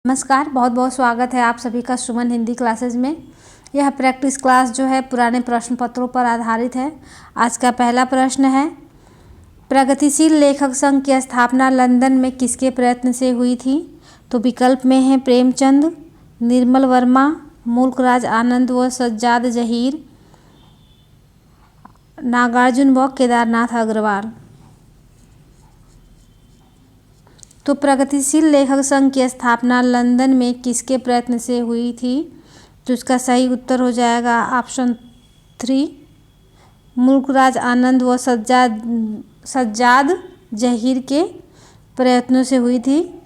नमस्कार, बहुत बहुत स्वागत है आप सभी का सुमन हिंदी क्लासेज में। यह प्रैक्टिस क्लास जो है पुराने प्रश्न पत्रों पर आधारित है। आज का पहला प्रश्न है, प्रगतिशील लेखक संघ की स्थापना लंदन में किसके प्रयत्न से हुई थी? तो विकल्प में है प्रेमचंद, निर्मल वर्मा, मुल्कराज आनंद व सज्जाद जहीर, नागार्जुन व केदारनाथ अग्रवाल। तो प्रगतिशील लेखक संघ की स्थापना लंदन में किसके प्रयत्न से हुई थी? तो इसका सही उत्तर हो जाएगा ऑप्शन 3, मुल्कराज आनंद व सज्जाद जहीर के प्रयत्नों से हुई थी।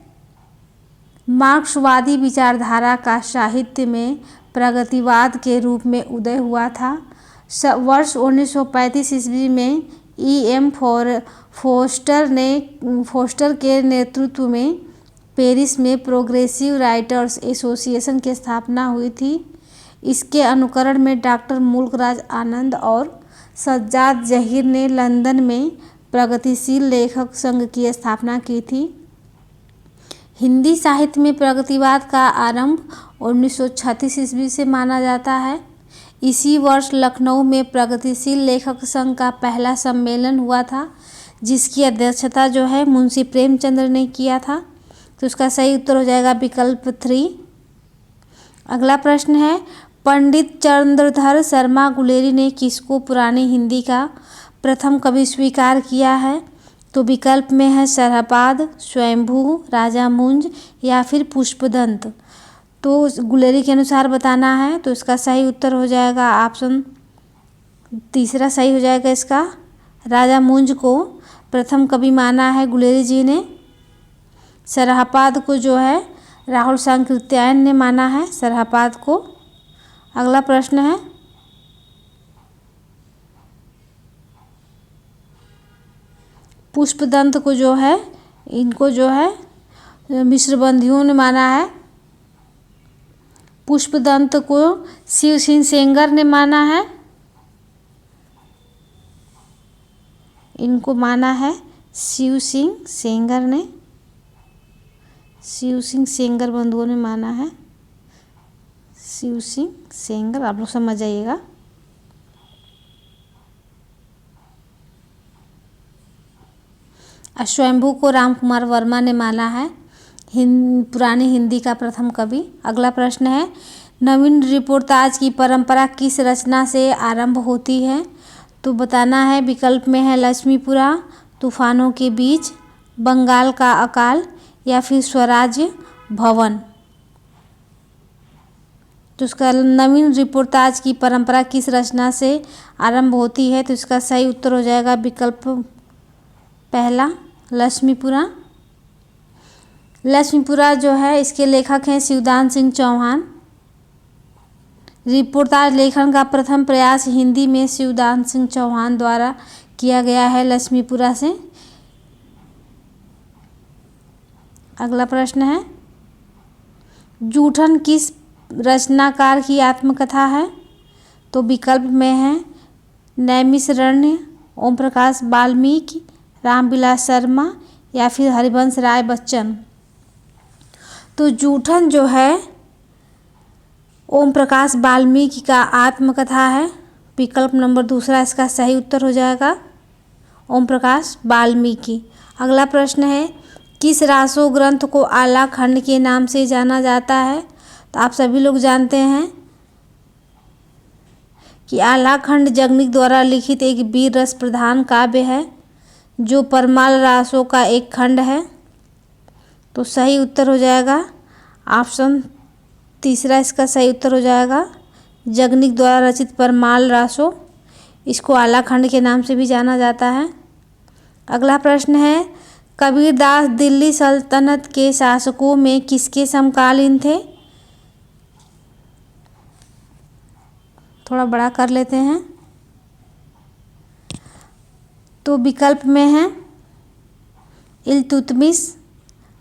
मार्क्सवादी विचारधारा का साहित्य में प्रगतिवाद के रूप में उदय हुआ था। वर्ष 1935 ईस्वी में E.M. फोस्टर के नेतृत्व में पेरिस में प्रोग्रेसिव राइटर्स एसोसिएशन की स्थापना हुई थी। इसके अनुकरण में डॉक्टर मुल्कराज आनंद और सज्जाद जहीर ने लंदन में प्रगतिशील लेखक संघ की स्थापना की थी। हिंदी साहित्य में प्रगतिवाद का आरंभ 1936 ईस्वी से माना जाता है। इसी वर्ष लखनऊ में प्रगतिशील लेखक संघ का पहला सम्मेलन हुआ था, जिसकी अध्यक्षता जो है मुंशी प्रेमचंद ने किया था। तो उसका सही उत्तर हो जाएगा विकल्प 3। अगला प्रश्न है, पंडित चंद्रधर शर्मा गुलेरी ने किसको पुरानी हिंदी का प्रथम कवि स्वीकार किया है? तो विकल्प में है सरहपाद, स्वयंभू, राजा मुंज या फिर पुष्पदंत। तो गुलेरी के अनुसार बताना है। तो इसका सही उत्तर हो जाएगा ऑप्शन 3 सही हो जाएगा इसका। राजा मुंज को प्रथम कवि माना है गुलेरी जी ने। सरहपाद को जो है राहुल सांकृत्यायन ने माना है सरहपाद को। अगला प्रश्न है, पुष्पदंत को जो है इनको जो है मिश्रबंधियों ने माना है। पुष्पदंत को शिव सिंह सेंगर ने माना है। इनको माना है शिव सिंह सेंगर बंधुओं ने माना है। शिव सिंह सेंगर, आप लोग समझ जाइएगा। स्वयंभू को रामकुमार वर्मा ने माना है पुरानी हिंदी का प्रथम कवि। अगला प्रश्न है, नवीन रिपोर्टाज की परंपरा किस रचना से आरंभ होती है? तो बताना है। विकल्प में है लक्ष्मीपुरा, तूफानों के बीच, बंगाल का अकाल या फिर स्वराज्य भवन। तो इसका नवीन रिपोर्टाज की परंपरा किस रचना से आरंभ होती है? तो इसका सही उत्तर हो जाएगा विकल्प पहला, लक्ष्मीपुरा। लक्ष्मीपुरा जो है इसके लेखक हैं शिवदान सिंह चौहान। रिपोर्टाज लेखन का प्रथम प्रयास हिंदी में शिवदान सिंह चौहान द्वारा किया गया है लक्ष्मीपुरा से। अगला प्रश्न है, जूठन किस रचनाकार की आत्मकथा है? तो विकल्प में है नैमिषारण्य, ओम प्रकाश वाल्मीकि, रामविलास शर्मा या फिर हरिवंश राय बच्चन। तो जूठन जो है ओम प्रकाश वाल्मीकि का आत्मकथा है। विकल्प नंबर 2 इसका सही उत्तर हो जाएगा, ओम प्रकाश वाल्मीकि। अगला प्रश्न है, किस रासो ग्रंथ को आला खंड के नाम से जाना जाता है? तो आप सभी लोग जानते हैं कि आला खंड जगनिक द्वारा लिखित एक वीर रस प्रधान काव्य है, जो परमाल रासों का एक खंड है। तो सही उत्तर हो जाएगा ऑप्शन 3 इसका सही उत्तर हो जाएगा, जगनिक द्वारा रचित परमाल रासो। इसको आला खंड के नाम से भी जाना जाता है। अगला प्रश्न है, कबीरदास दिल्ली सल्तनत के शासकों में किसके समकालीन थे? थोड़ा बड़ा कर लेते हैं। तो विकल्प में है इल्तुतमिश,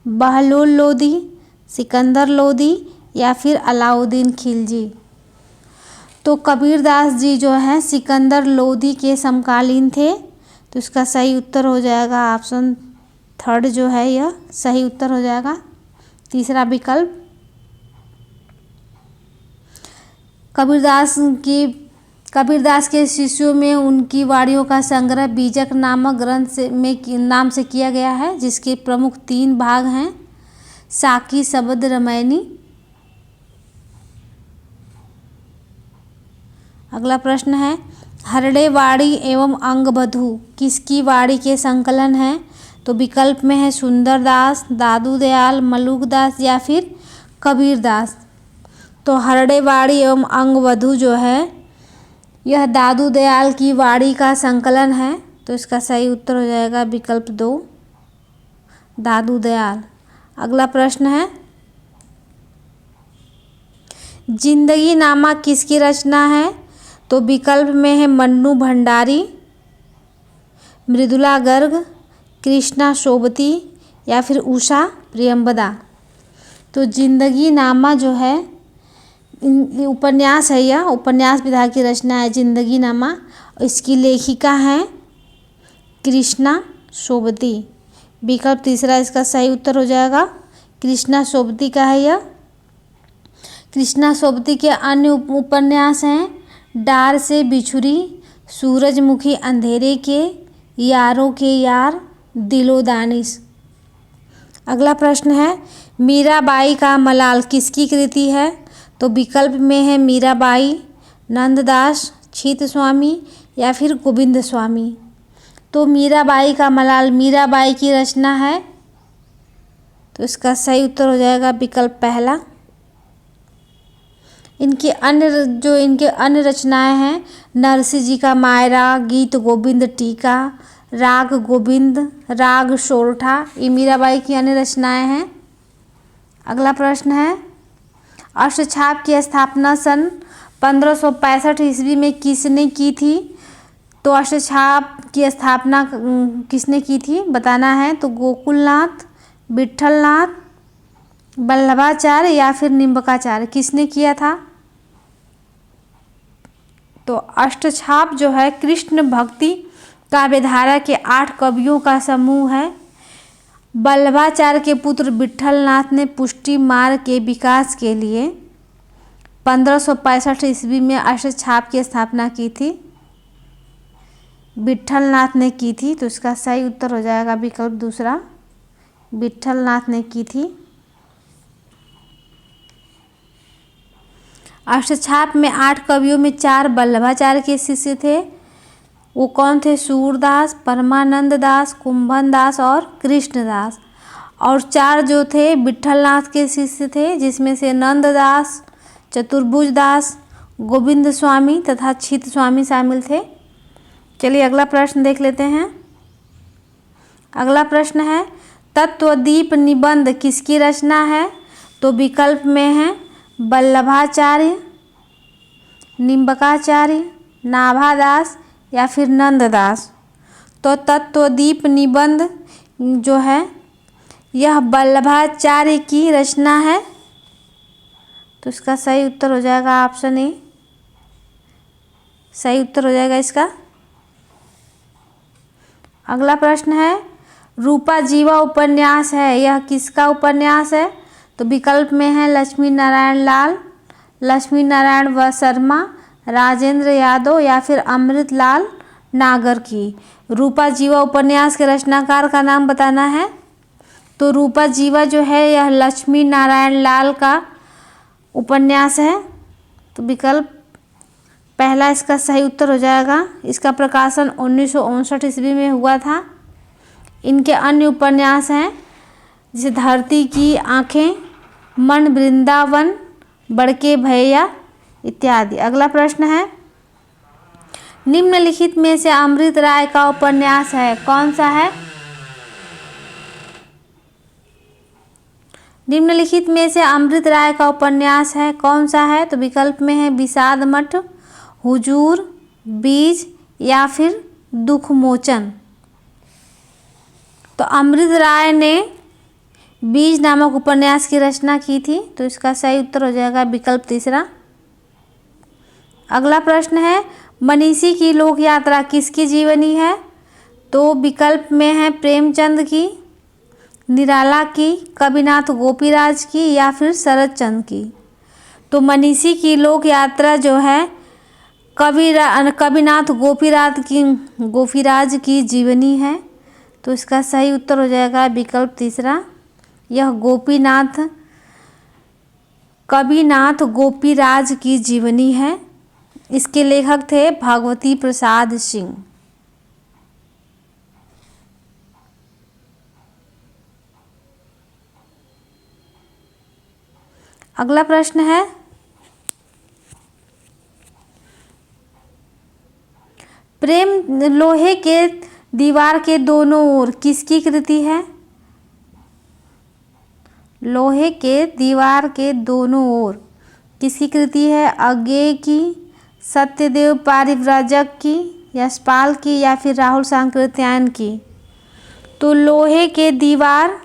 बहलोल लोदी, सिकंदर लोदी या फिर अलाउद्दीन खिलजी। तो कबीरदास जी जो हैं सिकंदर लोदी के समकालीन थे। तो इसका सही उत्तर हो जाएगा ऑप्शन 3 जो है यह सही उत्तर हो जाएगा, तीसरा विकल्प। कबीरदास के शिष्यों में उनकी वाणियों का संग्रह बीजक नामक ग्रंथ नाम से किया गया है, जिसके प्रमुख 3 भाग हैं: साकी, शब्द, रामायणी। अगला प्रश्न है, हरड़े वाणी एवं अंगबधू किसकी वाणी के संकलन है? तो विकल्प में है सुंदरदास, दादू दयाल, मलुकदास या फिर कबीरदास। तो हरड़े वाणी एवं अंगबधू जो है यह दादू दयाल की वाणी का संकलन है। तो इसका सही उत्तर हो जाएगा विकल्प 2, दादू दयाल। अगला प्रश्न है, जिंदगी नामा किसकी रचना है? तो विकल्प में है मन्नू भंडारी, मृदुला गर्ग, कृष्णा सोबती या फिर उषा प्रियंवदा। तो जिंदगी नामा जो है उपन्यास है, यह उपन्यास विधा की रचना है जिंदगी नामा। इसकी लेखिका हैं कृष्णा सोबती। विकल्प तीसरा इसका सही उत्तर हो जाएगा, कृष्णा सोबती का है यह। कृष्णा सोबती के अन्य उपन्यास हैं डार से बिछुरी, सूरजमुखी अंधेरे के, यारों के यार, दिलो दानिश। अगला प्रश्न है, मीराबाई का मलाल किसकी कृति है? तो विकल्प में है मीराबाई, नंददास, छीत स्वामी या फिर गोविंद स्वामी। तो मीराबाई का मलाल मीराबाई की रचना है। तो इसका सही उत्तर हो जाएगा विकल्प पहला। इनके अन्य रचनाएं हैं नरसिंह जी का मायरा, गीत गोविंद टीका, राग गोविंद, राग सोरठा। ये मीराबाई की अन्य रचनाएं हैं। अगला प्रश्न है, अष्टछाप की स्थापना सन 1565 ईस्वी में किसने की थी? तो अष्टछाप की स्थापना किसने की थी बताना है। तो गोकुलनाथ, विट्ठलनाथ, वल्लभाचार्य या फिर निम्बकाचार्य, किसने किया था? तो अष्टछाप जो है कृष्ण भक्ति काव्यधारा के 8 कवियों का समूह है। वल्लभाचार्य के पुत्र विट्ठलनाथ ने पुष्टि मार्ग के विकास के लिए 1565 ईस्वी में अष्टछाप की स्थापना की थी, विट्ठलनाथ ने की थी। तो इसका सही उत्तर हो जाएगा विकल्प दूसरा, विट्ठलनाथ ने की थी। अष्टछाप में 8 कवियों में 4 वल्लभाचार्य के शिष्य थे। वो कौन थे? सूरदास, परमानंद दास, कुंभन दास और कृष्णदास। और 4 जो थे विट्ठलनाथ के शिष्य थे, जिसमें से नंददास, चतुर्भुज दास, गोविंद स्वामी तथा छीत स्वामी शामिल थे। चलिए अगला प्रश्न देख लेते हैं। अगला प्रश्न है, तत्वदीप निबंध किसकी रचना है? तो विकल्प में है वल्लभाचार्य, निम्बकाचार्य, नाभादास या फिर नंददास। तो तत्वदीप निबंध जो है यह वल्लभाचार्य की रचना है। तो इसका सही उत्तर हो जाएगा ऑप्शन ए, सही उत्तर हो जाएगा इसका। अगला प्रश्न है, रूपा जीवा उपन्यास है, यह किसका उपन्यास है? तो विकल्प में है लक्ष्मी नारायण लाल, लक्ष्मी नारायण व शर्मा, राजेंद्र यादव या फिर अमृतलाल नागर की। रूपा जीवा उपन्यास के रचनाकार का नाम बताना है। तो रूपा जीवा जो है यह लक्ष्मी नारायण लाल का उपन्यास है। तो विकल्प पहला इसका सही उत्तर हो जाएगा। इसका प्रकाशन 1959 ईस्वी में हुआ था। इनके अन्य उपन्यास हैं जैसे धरती की आँखें, मन वृंदावन, बड़के भैया इत्यादि। अगला प्रश्न है, निम्नलिखित में से अमृत राय का उपन्यास है, कौन सा है? निम्नलिखित में से अमृत राय का उपन्यास है, कौन सा है? तो विकल्प में है विषाद मठ, हुजूर, बीज या फिर दुख मोचन। तो अमृत राय ने बीज नामक उपन्यास की रचना की थी। तो इसका सही उत्तर हो जाएगा विकल्प तीसरा। अगला प्रश्न है, मनीषी की लोक यात्रा किसकी जीवनी है? तो विकल्प में है प्रेमचंद की, निराला की, कविनाथ गोपीराज की या फिर शरद चंद्र की। तो मनीषी की लोक यात्रा जो है कविनाथ गोपीराज की जीवनी है। तो इसका सही उत्तर हो जाएगा विकल्प तीसरा। यह कविनाथ गोपीराज की जीवनी है। इसके लेखक थे भगवती प्रसाद सिंह। अगला प्रश्न है, प्रेम लोहे के दीवार के दोनों ओर किसकी कृति है? लोहे के दीवार के दोनों ओर किसकी कृति है? अज्ञेय की, सत्यदेव पारिव्राजक की, यशपाल की या फिर राहुल सांकृत्यायन की? तो लोहे के दीवार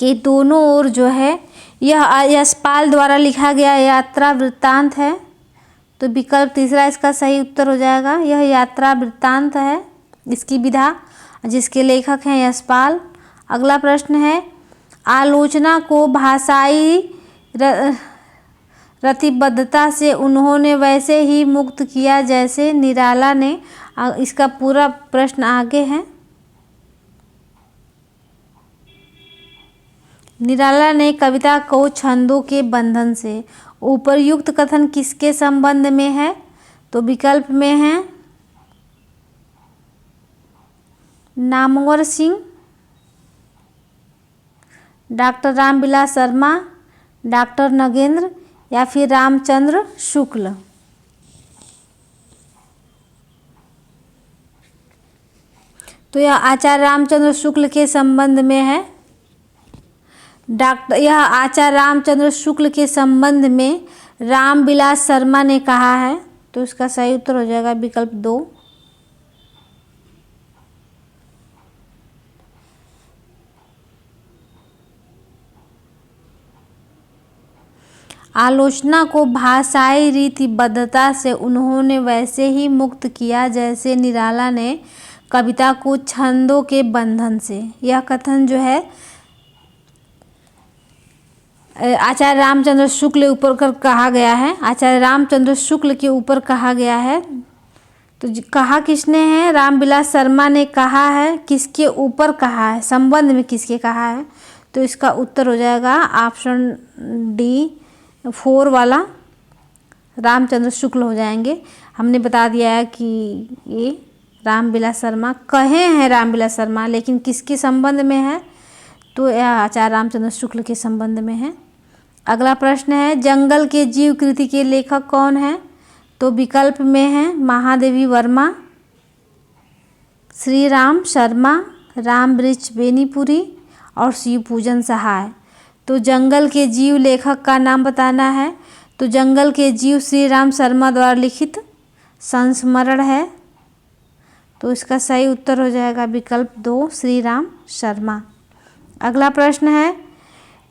के दोनों ओर जो है यह यशपाल द्वारा लिखा गया यात्रा वृत्तांत है। तो विकल्प तीसरा इसका सही उत्तर हो जाएगा। यह यात्रा वृत्तांत है इसकी विधा, जिसके लेखक हैं यशपाल। अगला प्रश्न है, आलोचना को भाषाई रतिबद्धता से उन्होंने वैसे ही मुक्त किया जैसे निराला ने। इसका पूरा प्रश्न आगे है। निराला ने कविता को छंदों के बंधन से, उपर्युक्त कथन किसके संबंध में है? तो विकल्प में है नामवर सिंह, डॉक्टर रामविलास शर्मा, डॉक्टर नगेंद्र या फिर रामचंद्र शुक्ल। तो यह आचार्य रामचंद्र शुक्ल के संबंध में है। यह आचार्य रामचंद्र शुक्ल के संबंध में रामविलास शर्मा ने कहा है। तो इसका सही उत्तर हो जाएगा विकल्प 2। आलोचना को भाषाई रीतिबद्धता से उन्होंने वैसे ही मुक्त किया जैसे निराला ने कविता को छंदों के बंधन से। यह कथन जो है आचार्य रामचंद्र शुक्ल के ऊपर कहा गया है। आचार्य रामचंद्र शुक्ल के ऊपर कहा गया है। तो कहा किसने है? रामविलास शर्मा ने कहा है। किसके ऊपर कहा है? संबंध में किसके कहा है? तो इसका उत्तर हो जाएगा ऑप्शन डी 4 वाला, रामचंद्र शुक्ल हो जाएंगे। हमने बता दिया है कि ये रामविलास शर्मा कहे हैं रामविलास शर्मा, लेकिन किसके संबंध में है? तो यह आचार्य रामचंद्र शुक्ल के संबंध में है। अगला प्रश्न है, जंगल के जीव कृति के लेखक कौन है? तो विकल्प में है महादेवी वर्मा, श्री राम शर्मा, राम वृक्ष बेनीपुरी और शिव पूजन सहाय। तो जंगल के जीव लेखक का नाम बताना है। तो जंगल के जीव श्री राम शर्मा द्वारा लिखित संस्मरण है। तो इसका सही उत्तर हो जाएगा विकल्प 2 श्री राम शर्मा। अगला प्रश्न है,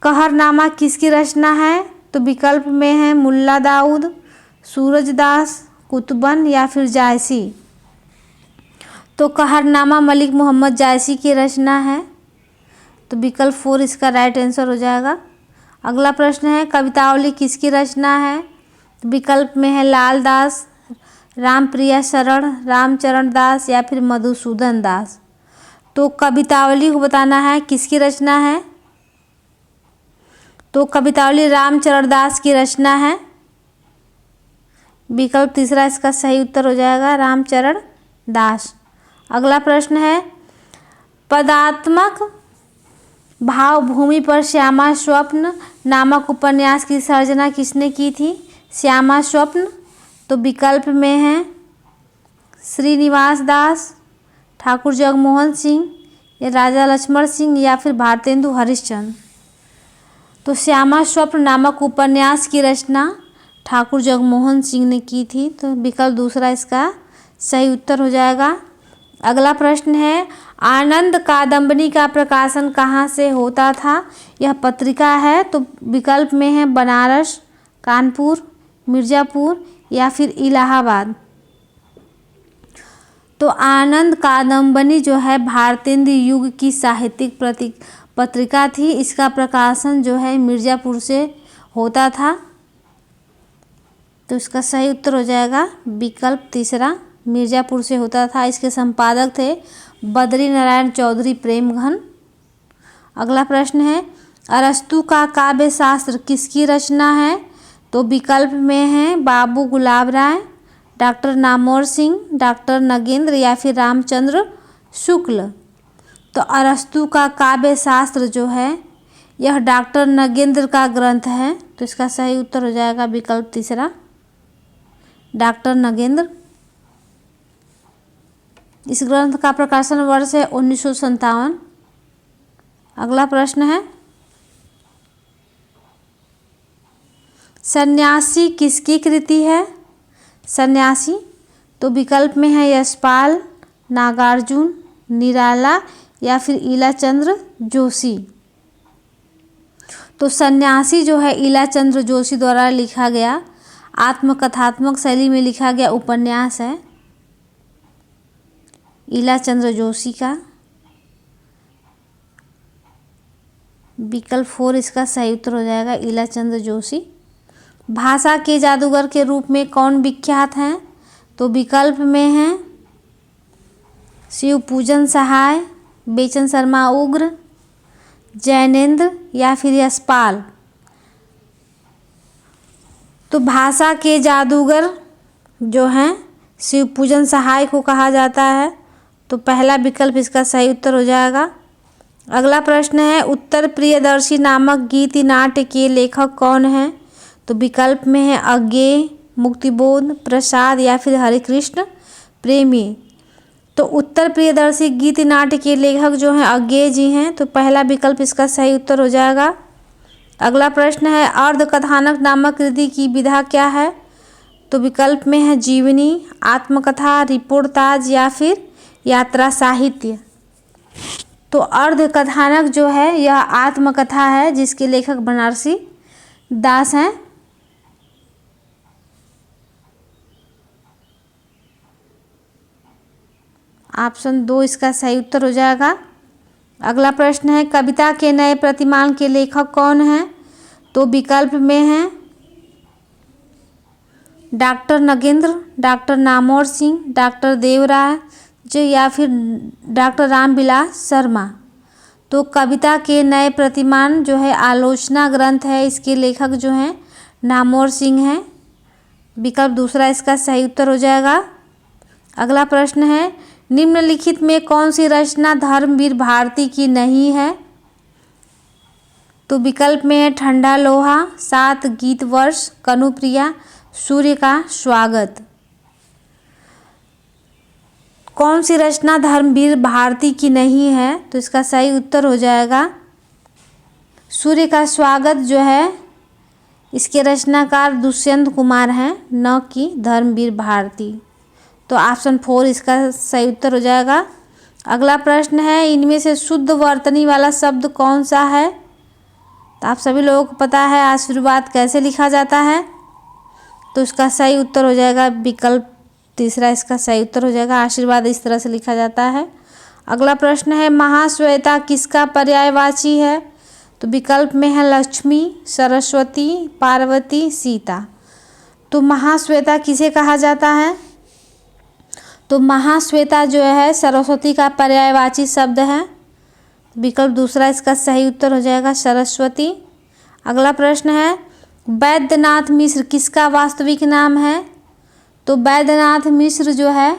कहरनामा किसकी रचना है? तो विकल्प में है मुल्ला दाऊद, सूरजदास, कुतुबन या फिर जायसी। तो कहरनामा मलिक मोहम्मद जायसी की रचना है। तो विकल्प 4 इसका राइट आंसर हो जाएगा। अगला प्रश्न है, कवितावली किसकी रचना है? तो विकल्प में है लाल दास, रामप्रिया शरण, रामचरण दास या फिर मधुसूदन दास। तो कवितावली को बताना है किसकी रचना है? तो कवितावली रामचरण दास की रचना है। विकल्प तीसरा इसका सही उत्तर हो जाएगा रामचरण दास। अगला प्रश्न है, पदात्मक भावभूमि पर श्यामा स्वप्न नामक उपन्यास की सर्जना किसने की थी? श्यामा स्वप्न। तो विकल्प में है श्रीनिवास दास, ठाकुर जगमोहन सिंह या राजा लक्ष्मण सिंह या फिर भारतेंदु हरिश्चंद्र। तो श्यामा स्वप्न नामक उपन्यास की रचना ठाकुर जगमोहन सिंह ने की थी। तो विकल्प दूसरा इसका सही उत्तर हो जाएगा। अगला प्रश्न है, आनंद कादंबनी का प्रकाशन कहाँ से होता था? यह पत्रिका है। तो विकल्प में है बनारस, कानपुर, मिर्ज़ापुर या फिर इलाहाबाद। तो आनंद कादंबनी जो है भारतेंदु युग की साहित्यिक पत्रिका थी। इसका प्रकाशन जो है मिर्ज़ापुर से होता था। तो इसका सही उत्तर हो जाएगा विकल्प तीसरा, मिर्ज़ापुर से होता था। इसके संपादक थे बद्री नारायण चौधरी प्रेमघन। अगला प्रश्न है, अरस्तु का काव्य शास्त्र किसकी रचना है? तो विकल्प में है बाबू गुलाब राय, डॉक्टर नामवर सिंह, डॉक्टर नगेंद्र या फिर रामचंद्र शुक्ल। तो अरस्तु का काव्य शास्त्र जो है यह डॉक्टर नगेंद्र का ग्रंथ है। तो इसका सही उत्तर हो जाएगा विकल्प तीसरा, डॉक्टर नगेंद्र। इस ग्रंथ का प्रकाशन वर्ष है 1957। अगला प्रश्न है, सन्यासी किसकी कृति है? सन्यासी तो विकल्प में है यशपाल, नागार्जुन, निराला या फिर ईलाचंद्र जोशी। तो सन्यासी जो है ईलाचंद्र जोशी द्वारा लिखा गया आत्मकथात्मक शैली में लिखा गया उपन्यास है ईलाचंद्र जोशी का। विकल्प 4 इसका सही उत्तर हो जाएगा, ईलाचंद्र जोशी। भाषा के जादूगर के रूप में कौन विख्यात हैं? तो विकल्प में हैं शिवपूजन सहाय, बेचन शर्मा उग्र, जैनेन्द्र या फिर यशपाल। तो भाषा के जादूगर जो हैं शिवपूजन सहाय को कहा जाता है। तो पहला विकल्प इसका सही उत्तर हो जाएगा। अगला प्रश्न है, उत्तर प्रियदर्शी नामक गीति नाट्य के लेखक कौन हैं? तो विकल्प में है अज्ञेय, मुक्तिबोध, प्रसाद या फिर हरिकृष्ण प्रेमी। तो उत्तर प्रियदर्शी गीति नाट्य के लेखक जो हैं अज्ञेय जी हैं। तो पहला विकल्प इसका सही उत्तर हो जाएगा। अगला प्रश्न है, अर्धकथानक नामक कृति की विधा क्या है? तो विकल्प में है जीवनी, आत्मकथा, रिपोर्टाज या फिर यात्रा साहित्य। तो अर्धकथानक जो है यह आत्मकथा है जिसके लेखक बनारसी दास हैं। ऑप्शन 2 इसका सही उत्तर हो जाएगा। अगला प्रश्न है, कविता के नए प्रतिमान के लेखक कौन हैं? तो विकल्प में हैं doctor Nagendra, doctor Namvar Singh, doctor Devraj या फिर डॉक्टर रामविलास शर्मा। तो कविता के नए प्रतिमान जो है आलोचना ग्रंथ है, इसके लेखक जो हैं नामवर सिंह हैं। विकल्प दूसरा इसका सही उत्तर हो जाएगा। अगला प्रश्न है, निम्नलिखित में कौन सी रचना धर्मवीर भारती की नहीं है? तो विकल्प में है ठंडा लोहा, 7 गीत वर्ष, कनुप्रिया, सूर्य का स्वागत। कौन सी रचना धर्मवीर भारती की नहीं है? तो इसका सही उत्तर हो जाएगा सूर्य का स्वागत जो है इसके रचनाकार दुष्यंत कुमार हैं, न कि धर्मवीर भारती। तो ऑप्शन 4 इसका सही उत्तर हो जाएगा। अगला प्रश्न है, इनमें से शुद्ध वर्तनी वाला शब्द कौन सा है? तो आप सभी लोगों को पता है आशीर्वाद कैसे लिखा जाता है। तो इसका सही उत्तर हो जाएगा विकल्प तीसरा, इसका सही उत्तर हो जाएगा आशीर्वाद इस तरह से लिखा जाता है। अगला प्रश्न है, महाश्वेता किसका पर्यायवाची है? तो विकल्प में है लक्ष्मी, सरस्वती, पार्वती, सीता। तो महाश्वेता किसे कहा जाता है? तो महाश्वेता जो है सरस्वती का पर्यायवाची शब्द है। विकल्प दूसरा इसका सही उत्तर हो जाएगा सरस्वती। अगला प्रश्न है, वैद्यनाथ मिश्र किसका वास्तविक नाम है? तो वैद्यनाथ मिश्र जो है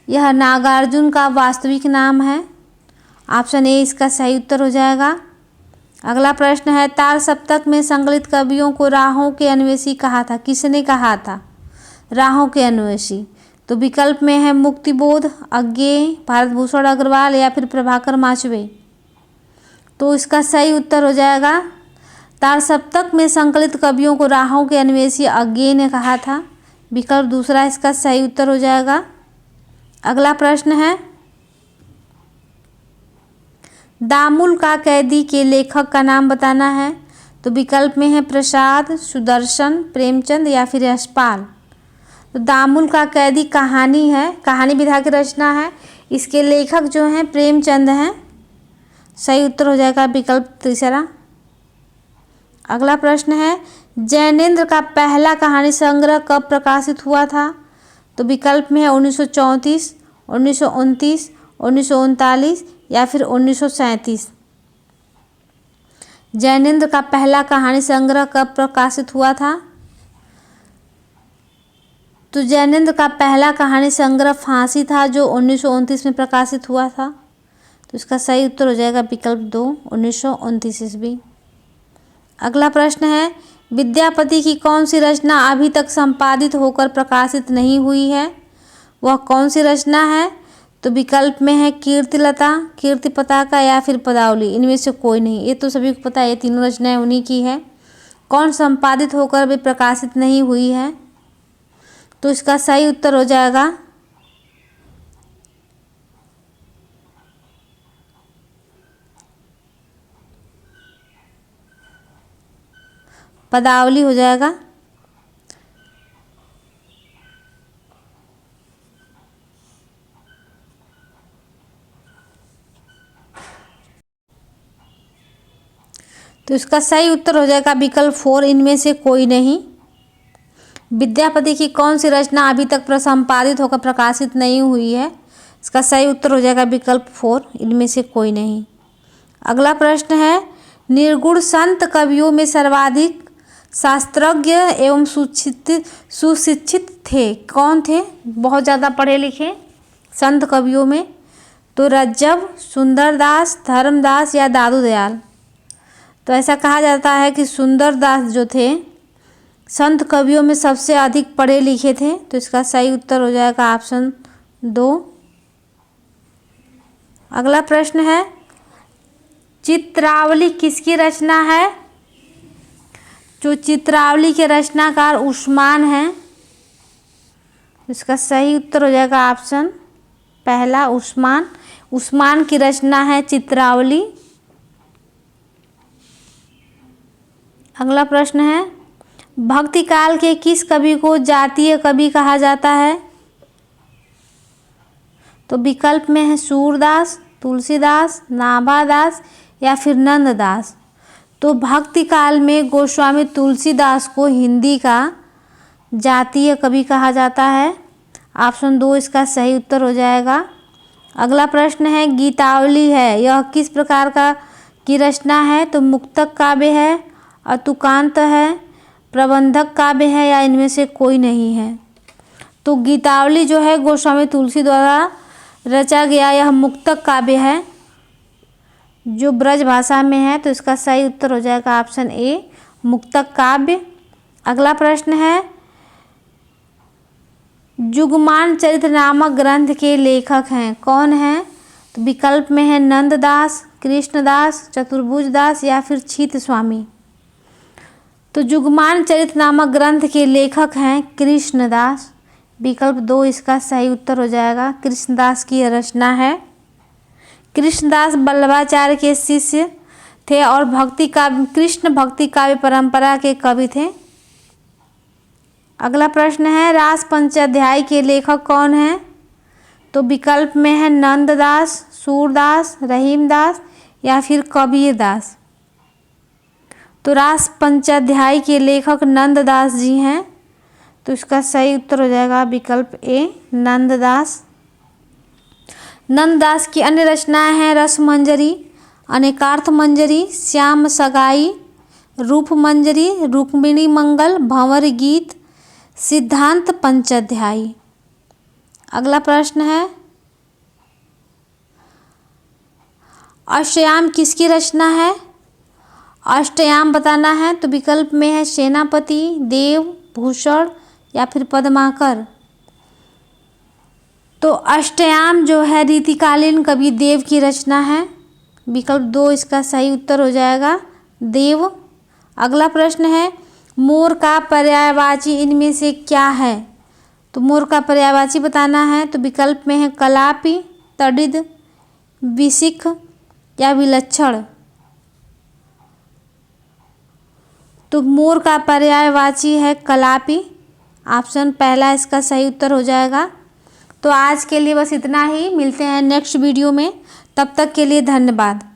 यह नागार्जुन का वास्तविक नाम है। ऑप्शन ए इसका सही उत्तर हो जाएगा। अगला प्रश्न है, तार सप्तक में संकलित कवियों को राहों के अन्वेषी कहा था, किसने कहा था राहों के अन्वेषी? तो विकल्प में है मुक्तिबोध, अज्ञेय, भारत भूषण अग्रवाल या फिर प्रभाकर माचवे। तो इसका सही उत्तर हो जाएगा तार सप्तक में संकलित कवियों को राहों के अन्वेषी अज्ञेय ने कहा था। विकल्प दूसरा इसका सही उत्तर हो जाएगा। अगला प्रश्न है, दामुल का कैदी के लेखक का नाम बताना है। तो विकल्प में है प्रसाद, सुदर्शन, प्रेमचंद या फिर यशपाल। तो दामुल का कैदी कहानी है, कहानी विधा की रचना है। इसके लेखक जो हैं प्रेमचंद हैं। सही उत्तर हो जाएगा विकल्प तीसरा। अगला प्रश्न है, जैनेंद्र का पहला कहानी संग्रह कब प्रकाशित हुआ था? तो विकल्प में है 1934, 1929, 1939 या फिर 1937। जैनेंद्र का पहला कहानी संग्रह कब प्रकाशित हुआ था? तो जैनेंद्र का पहला कहानी संग्रह फांसी था, जो 1929 में प्रकाशित हुआ था। तो इसका सही उत्तर हो जाएगा विकल्प 2, 1929 ईस्वी। अगला प्रश्न है, विद्यापति की कौन सी रचना अभी तक संपादित होकर प्रकाशित नहीं हुई है? वह कौन सी रचना है? तो विकल्प में है कीर्तिलता, कीर्ति पताका या फिर पदावली। इनमें से कोई नहीं। ये तो सभी को पता है, ये तीनों रचनाएं उन्हीं की है। कौन संपादित होकर भी प्रकाशित नहीं हुई है? तो इसका सही उत्तर हो जाएगा पदावली हो जाएगा। तो इसका सही उत्तर हो जाएगा विकल्प 4, इनमें से कोई नहीं। विद्यापति की कौन सी रचना अभी तक संपादित होकर प्रकाशित नहीं हुई है? इसका सही उत्तर हो जाएगा विकल्प 4, इनमें से कोई नहीं। अगला प्रश्न है, निर्गुण संत कवियों में सर्वाधिक शास्त्रज्ञ एवं सुशिक्षित थे कौन थे? बहुत ज़्यादा पढ़े लिखे संत कवियों में। तो रज्जव, सुंदरदास, धर्मदास या दादू दयाल। तो ऐसा कहा जाता है कि सुंदरदास जो थे संत कवियों में सबसे अधिक पढ़े लिखे थे। तो इसका सही उत्तर हो जाएगा ऑप्शन 2। अगला प्रश्न है, चित्रावली किसकी रचना है? जो चित्रावली के रचनाकार उस्मान हैं। इसका सही उत्तर हो जाएगा ऑप्शन पहला, उस्मान। उस्मान की रचना है चित्रावली। अगला प्रश्न है, भक्ति काल के किस कवि को जातीय कवि कहा जाता है? तो विकल्प में है सूरदास, तुलसीदास, नाभादास या फिर नंददास। तो भक्ति काल में गोस्वामी तुलसीदास को हिंदी का जातीय कवि कहा जाता है। ऑप्शन 2 इसका सही उत्तर हो जाएगा। अगला प्रश्न है, गीतावली है, यह किस प्रकार की रचना है? तो मुक्तक काव्य है, अतुकांत है, प्रबंधक काव्य है या इनमें से कोई नहीं है? तो गीतावली जो है गोस्वामी तुलसी द्वारा रचा गया यह मुक्तक काव्य है, जो ब्रज भाषा में है। तो इसका सही उत्तर हो जाएगा ऑप्शन ए, मुक्तक काव्य। अगला प्रश्न है, जुगमान चरित्र नामक ग्रंथ के लेखक हैं कौन हैं? तो विकल्प में है नंददास, कृष्णदास, चतुर्भुजदास या फिर छीत स्वामी। तो जुगमान चरित्र नामक ग्रंथ के लेखक हैं कृष्णदास। विकल्प 2 इसका सही उत्तर हो जाएगा। कृष्णदास की रचना है। कृष्णदास वल्लभाचार्य के शिष्य थे और कृष्ण भक्ति काव्य परंपरा के कवि थे। अगला प्रश्न है, रास पंचाध्याय के लेखक कौन हैं? तो विकल्प में है नंददास, सूरदास, रहीमदास या फिर कबीरदास। तो रास पंचाध्याय के लेखक नंददास जी हैं। तो इसका सही उत्तर हो जाएगा विकल्प ए, नंददास। नंददास की अन्य रचनाएं हैं रस मंजरी, अनेकार्थ मंजरी, श्याम सगाई, रूप मंजरी, रुक्मिणी मंगल, भंवर गीत, सिद्धांत पंचाध्यायी। अगला प्रश्न है, अष्टयाम किसकी रचना है? अष्टयाम बताना है। तो विकल्प में है सेनापति, देव, भूषण या फिर पद्माकर। तो अष्टयाम जो है रीतिकालीन कवि देव की रचना है। विकल्प 2 इसका सही उत्तर हो जाएगा, देव। अगला प्रश्न है, मोर का पर्यायवाची इनमें से क्या है? तो मोर का पर्यायवाची बताना है। तो विकल्प में है कलापी, तड़िद, विशिख या विलक्षण। तो मोर का पर्यायवाची है कलापी। ऑप्शन पहला इसका सही उत्तर हो जाएगा। तो आज के लिए बस इतना ही। मिलते हैं नेक्स्ट वीडियो में। तब तक के लिए धन्यवाद।